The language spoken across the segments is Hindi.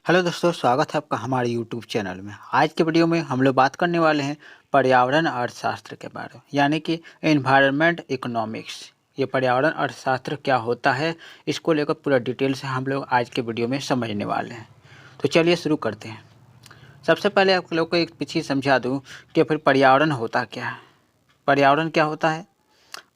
हेलो दोस्तों, स्वागत है आपका हमारे यूट्यूब चैनल में। आज के वीडियो में हम लोग बात करने वाले हैं पर्यावरण अर्थशास्त्र के बारे में, यानी कि एनवायरनमेंट इकोनॉमिक्स। ये पर्यावरण अर्थशास्त्र क्या होता है, इसको लेकर पूरा डिटेल से हम लोग आज के वीडियो में समझने वाले हैं। तो चलिए शुरू करते हैं। सबसे पहले आप लोग को एक पीछे समझा दूँ कि फिर पर्यावरण होता क्या है। पर्यावरण क्या होता है?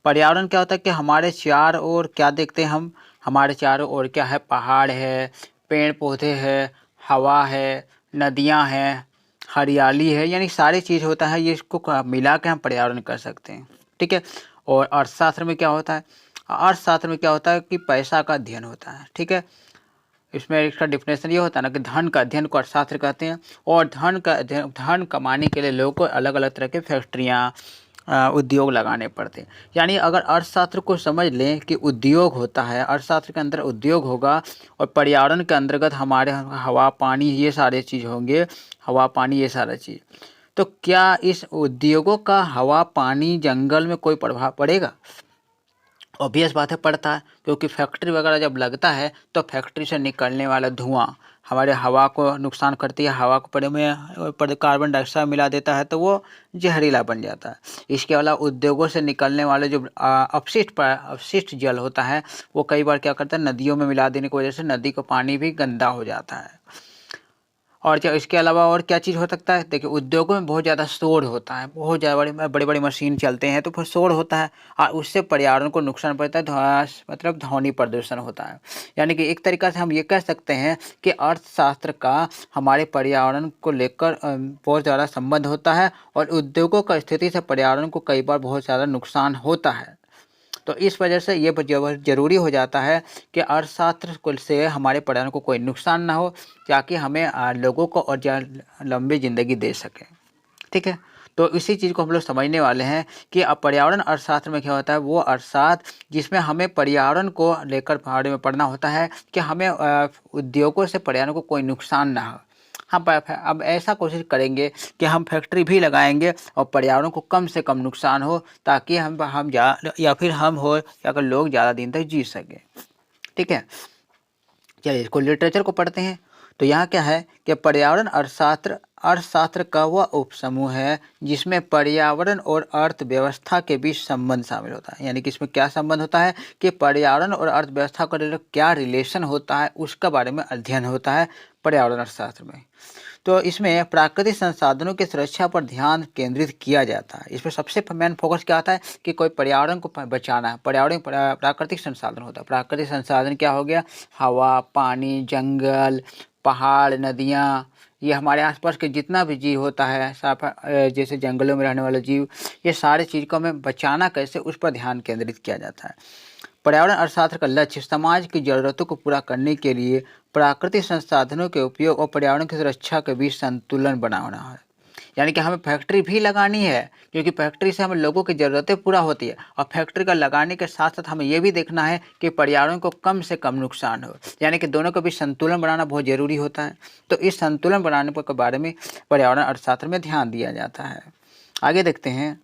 पर्यावरण क्या होता है कि हमारे चारों ओर क्या देखते हैं हम। हमारे चारों ओर क्या है? पहाड़ है, पेड़ पौधे है, हवा है, नदियाँ हैं, हरियाली है, यानी सारी चीज़ होता है। ये इसको मिला के हम पर्यावरण कर सकते हैं, ठीक है। और अर्थशास्त्र में क्या होता है? अर्थशास्त्र में क्या होता है कि पैसा का अध्ययन होता है, ठीक है। इसमें इसका डिफिनेशन ये होता है ना कि धन का अध्ययन को अर्थशास्त्र कहते हैं। और धन का अध्ययन, धन कमाने के लिए लोगों को अलग अलग तरह के फैक्ट्रियाँ, उद्योग लगाने पड़ते हैं। यानी अगर अर्थशास्त्र को समझ लें कि उद्योग होता है, अर्थशास्त्र के अंदर उद्योग होगा और पर्यावरण के अंतर्गत हमारे हवा पानी ये सारे चीज़ होंगे। हवा पानी ये सारा चीज़, तो क्या इस उद्योगों का हवा पानी जंगल में कोई प्रभाव पड़ेगा? ऑब्वियस बात है, पड़ता है। क्योंकि फैक्ट्री वगैरह जब लगता है तो फैक्ट्री से निकलने वाला धुआं हमारे हवा को नुकसान करती है। हवा को पर कार्बन डाइऑक्साइड मिला देता है तो वो जहरीला बन जाता है। इसके अलावा उद्योगों से निकलने वाले जो अपशिष्ट जल होता है वो कई बार क्या करता है, नदियों में मिला देने की वजह से नदी का पानी भी गंदा हो जाता है। और क्या इसके अलावा और क्या चीज़ हो सकता है? देखिए, उद्योगों में बहुत ज़्यादा शोर होता है, बहुत ज़्यादा बड़े बड़े मशीन चलते हैं तो फिर शोर होता है और उससे पर्यावरण को नुकसान पड़ता है। मतलब ध्वनि प्रदूषण होता है। यानी कि एक तरीक़ा से हम ये कह सकते हैं कि अर्थशास्त्र का हमारे पर्यावरण को लेकर बहुत ज़्यादा संबंध होता है और उद्योगों का स्थिति से पर्यावरण को कई बार बहुत ज़्यादा नुकसान होता है। तो इस वजह से ये ज़रूरी हो जाता है कि अर्थशास्त्र को से हमारे पर्यावरण को कोई नुकसान ना हो, ताकि हमें लोगों को और लंबी ज़िंदगी दे सके, ठीक है। तो इसी चीज़ को हम लोग समझने वाले हैं कि अब पर्यावरण अर्थशास्त्र में क्या होता है। वो अर्थशास्त्र जिसमें हमें पर्यावरण को लेकर बारे में पढ़ना होता है कि हमें उद्योगों से पर्यावरण को कोई नुकसान ना हो। हम अब ऐसा कोशिश करेंगे कि हम फैक्ट्री भी लगाएंगे और पर्यावरण को कम से कम नुकसान हो, ताकि हम या फिर हम हो या फिर लोग ज़्यादा दिन तक जी सकें, ठीक है। चलिए इसको लिटरेचर को पढ़ते हैं। तो यहाँ क्या है कि पर्यावरण अर्थशास्त्र का वह उपसमूह है जिसमें पर्यावरण और अर्थव्यवस्था के बीच संबंध शामिल होता है। यानी कि इसमें क्या संबंध होता है कि पर्यावरण और अर्थव्यवस्था का क्या रिलेशन होता है, उसका बारे में अध्ययन होता है पर्यावरण अर्थशास्त्र में। तो इसमें प्राकृतिक संसाधनों की सुरक्षा पर ध्यान केंद्रित किया जाता है। इसमें सबसे मेन फोकस क्या आता है कि कोई पर्यावरण को बचाना है। पर्यावरण प्राकृतिक संसाधन होता है। प्राकृतिक संसाधन क्या हो गया? हवा पानी, जंगल, पहाड़, नदियाँ, ये हमारे आसपास के जितना भी जीव होता है, जैसे जंगलों में रहने वाले जीव, ये सारे चीज़ को हमें बचाना कैसे, उस पर ध्यान केंद्रित किया जाता है। पर्यावरण अर्थशास्त्र का लक्ष्य समाज की जरूरतों को पूरा करने के लिए प्राकृतिक संसाधनों के उपयोग और पर्यावरण की सुरक्षा के बीच संतुलन बनाना है। यानी कि हमें फैक्ट्री भी लगानी है, क्योंकि फैक्ट्री से हमें लोगों की ज़रूरतें पूरा होती है। और फैक्ट्री का लगाने के साथ साथ हमें ये भी देखना है कि पर्यावरण को कम से कम नुकसान हो। यानी कि दोनों के बीच संतुलन बनाना बहुत ज़रूरी होता है। तो इस संतुलन बनाने के बारे में पर्यावरण अर्थशास्त्र में ध्यान दिया जाता है। आगे देखते हैं।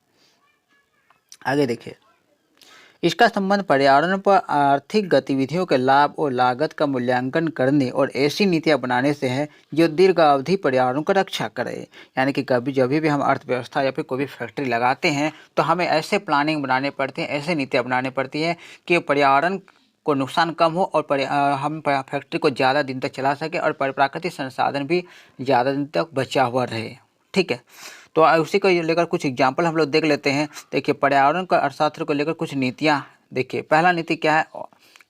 आगे देखिए, इसका संबंध पर्यावरण पर आर्थिक गतिविधियों के लाभ और लागत का मूल्यांकन करने और ऐसी नीतियां बनाने से है जो दीर्घावधि पर्यावरण को रक्षा करे। यानी कि कभी जब भी हम अर्थव्यवस्था या फिर कोई भी फैक्ट्री लगाते हैं तो हमें ऐसे प्लानिंग बनाने पड़ते हैं, ऐसे नीतियाँ बनानी पड़ती है कि पर्यावरण को नुकसान कम हो और हम फैक्ट्री को ज़्यादा दिन तक चला सकें और प्राकृतिक संसाधन भी ज़्यादा दिन तक बचा हुआ रहे, ठीक है। तो उसी को लेकर कुछ एग्जाम्पल हम लोग देख लेते हैं। देखिए, पर्यावरण का अर्थशास्त्र को लेकर कुछ नीतियाँ। देखिए, पहला नीति क्या है?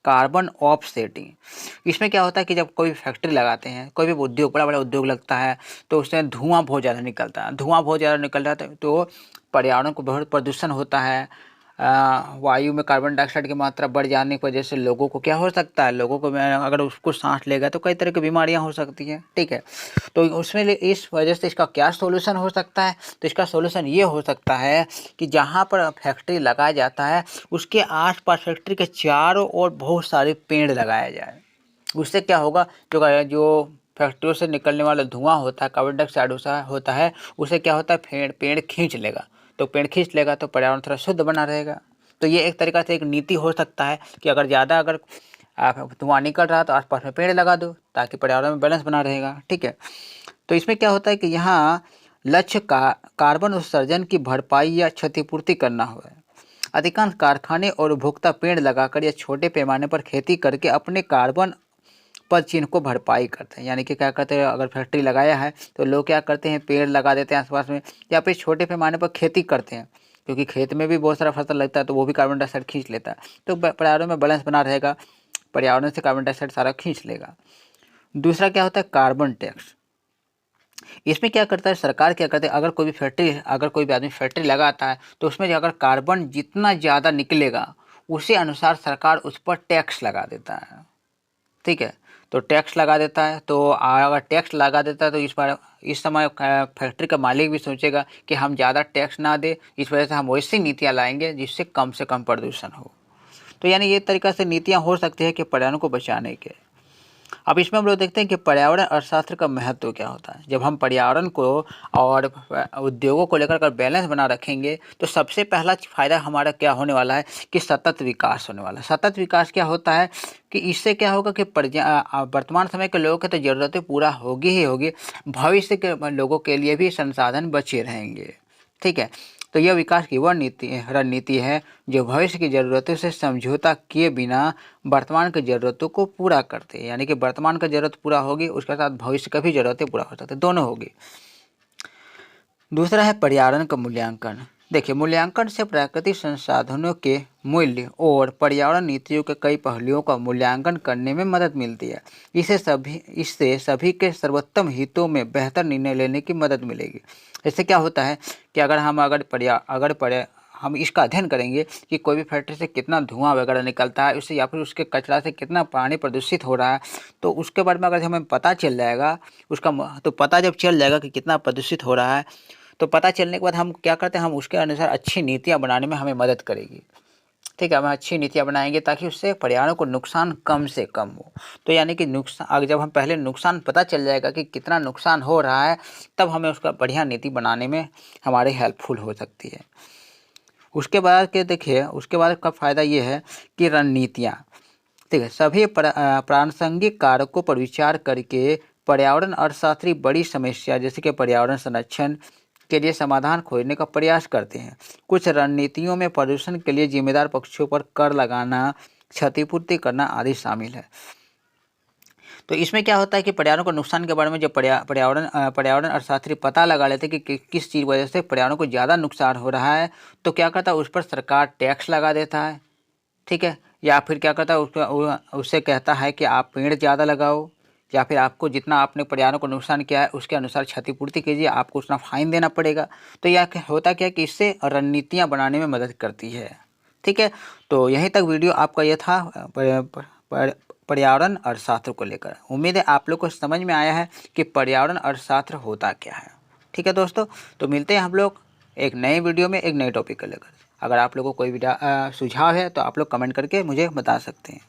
Carbon offsetting. इसमें क्या होता है कि जब कोई फैक्ट्री लगाते हैं, कोई भी उद्योग, बड़ा बड़ा उद्योग लगता है, तो उसमें धुआं बहुत ज़्यादा निकलता है। धुआं बहुत ज़्यादा निकल जाता है तो पर्यावरण को बहुत प्रदूषण होता है। वायु में कार्बन डाइऑक्साइड की मात्रा बढ़ जाने की वजह से लोगों को क्या हो सकता है, लोगों को अगर उसको सांस लेगा तो कई तरह की बीमारियां हो सकती हैं, ठीक है। तो उसमें इस वजह से इसका क्या सोल्यूशन हो सकता है? तो इसका सोल्यूशन ये हो सकता है कि जहाँ पर फैक्ट्री लगाया जाता है उसके आसपास फैक्ट्री के चारों ओर बहुत सारे पेड़ लगाए जाए। उससे क्या होगा, जो फैक्ट्रियों से निकलने वाला धुआं होता है, कार्बन डाइऑक्साइड होता है, उसे क्या होता है, पेड़ खींच लेगा। तो पेड़ खींच लेगा तो पर्यावरण थोड़ा शुद्ध बना रहेगा। तो ये एक तरीका से एक नीति हो सकता है कि अगर आप धुआं निकल रहा तो आसपास में पेड़ लगा दो ताकि पर्यावरण में बैलेंस बना रहेगा। ठीक है, तो इसमें क्या होता है कि यहाँ लक्ष्य का कार्बन उत्सर्जन की भरपाई या क्षतिपूर्ति करना हो। अधिकांश कारखाने और उपभोक्ता पेड़ लगाकर या छोटे पैमाने पर खेती करके अपने कार्बन पदचिह्न को भरपाई करते हैं। यानी कि क्या करते हैं, अगर फैक्ट्री लगाया है तो लोग क्या करते हैं, पेड़ लगा देते हैं आसपास में, या फिर छोटे पैमाने पर खेती करते हैं, क्योंकि खेत में भी बहुत सारा फसल लगता है तो वो भी कार्बन डाइऑक्साइड खींच लेता है। तो पर्यावरण में बैलेंस बना रहेगा, पर्यावरण से कार्बन डाइऑक्साइड सारा खींच लेगा। दूसरा क्या होता है, कार्बन टैक्स। इसमें क्या करता है, सरकार क्या करती है, अगर कोई भी आदमी फैक्ट्री लगाता है तो उसमें जो अगर कार्बन जितना ज़्यादा निकलेगा उसी अनुसार सरकार उस पर टैक्स लगा देता है। ठीक है, तो टैक्स लगा देता है, तो अगर टैक्स लगा देता है तो इस समय फैक्ट्री का मालिक भी सोचेगा कि हम ज़्यादा टैक्स ना दे, इस वजह से हम वैसी नीतियाँ लाएंगे जिससे कम से कम प्रदूषण हो। तो यानी ये तरीक़ा से नीतियाँ हो सकती है कि पर्यावरण को बचाने के। अब इसमें हम लोग देखते हैं कि पर्यावरण अर्थशास्त्र का महत्व क्या होता है। जब हम पर्यावरण को और उद्योगों को लेकर बैलेंस बना रखेंगे तो सबसे पहला फ़ायदा हमारा क्या होने वाला है कि सतत विकास होने वाला है। सतत विकास क्या होता है कि इससे क्या होगा कि वर्तमान समय के लोगों की तो ज़रूरतें पूरा होगी ही होगी, भविष्य के लोगों के लिए भी संसाधन बचे रहेंगे। ठीक है, तो यह विकास की वह रणनीति है जो भविष्य की ज़रूरतों से समझौता किए बिना वर्तमान की ज़रूरतों को पूरा करते हैं। यानी कि वर्तमान का ज़रूरत पूरा होगी, उसके साथ भविष्य का भी ज़रूरतें पूरा हो सकते हैं, दोनों होगी। दूसरा है पर्यावरण का मूल्यांकन। देखिए, मूल्यांकन से प्राकृतिक संसाधनों के मूल्य और पर्यावरण नीतियों के कई पहलुओं का मूल्यांकन करने में मदद मिलती है। इससे सभी के सर्वोत्तम हितों में बेहतर निर्णय लेने की मदद मिलेगी। इससे क्या होता है कि हम इसका अध्ययन करेंगे कि कोई भी फैक्ट्री से कितना धुआं वगैरह निकलता है उससे, या फिर उसके कचरा से कितना पानी प्रदूषित हो रहा है, तो उसके बारे में अगर हमें पता चल जाएगा तो पता जब चल जाएगा कि कितना प्रदूषित हो रहा है, तो पता चलने के बाद हम क्या करते हैं, हम उसके अनुसार अच्छी नीतियाँ बनाने में हमें मदद करेगी। ठीक है, हम अच्छी नीतियाँ बनाएंगे ताकि उससे पर्यावरण को नुकसान कम से कम हो। तो यानी कि अगर जब हम पहले नुकसान पता चल जाएगा कि कितना नुकसान हो रहा है, तब हमें उसका बढ़िया नीति बनाने में हमारे हेल्पफुल हो सकती है। उसके बाद के देखिए, उसके बाद का फ़ायदा ये है कि रणनीतियाँ। ठीक है, सभी प्रासंगिक कारकों पर विचार करके पर्यावरण अर्थशास्त्री बड़ी समस्या जैसे कि पर्यावरण संरक्षण के लिए समाधान खोजने का प्रयास करते हैं। कुछ रणनीतियों में प्रदूषण के लिए जिम्मेदार पक्षों पर कर लगाना, क्षतिपूर्ति करना आदि शामिल है। तो इसमें क्या होता है कि पर्यावरण को नुकसान के बारे में जब पर्यावरण अर्थशास्त्री पता लगा लेते हैं कि किस चीज़ वजह से पर्यावरण को ज़्यादा नुकसान हो रहा है, तो क्या करता है, उस पर सरकार टैक्स लगा देता है। ठीक है, या फिर क्या करता है, उससे कहता है कि आप पेड़ ज़्यादा लगाओ, या फिर आपको जितना आपने पर्यावरण को नुकसान किया है उसके अनुसार क्षतिपूर्ति कीजिए, आपको उतना फाइन देना पड़ेगा। तो यह होता क्या है कि इससे रणनीतियाँ बनाने में मदद करती है। ठीक है, तो यहीं तक वीडियो आपका यह था पर्यावरण अर्थशास्त्र को लेकर। उम्मीद है आप लोग को समझ में आया है कि पर्यावरण अर्थशास्त्र होता क्या है। ठीक है दोस्तों, तो मिलते हैं हम लोग एक नए वीडियो में एक नए टॉपिक को लेकर। अगर आप लोगों को कोई भी सुझाव है तो आप लोग कमेंट करके मुझे बता सकते हैं।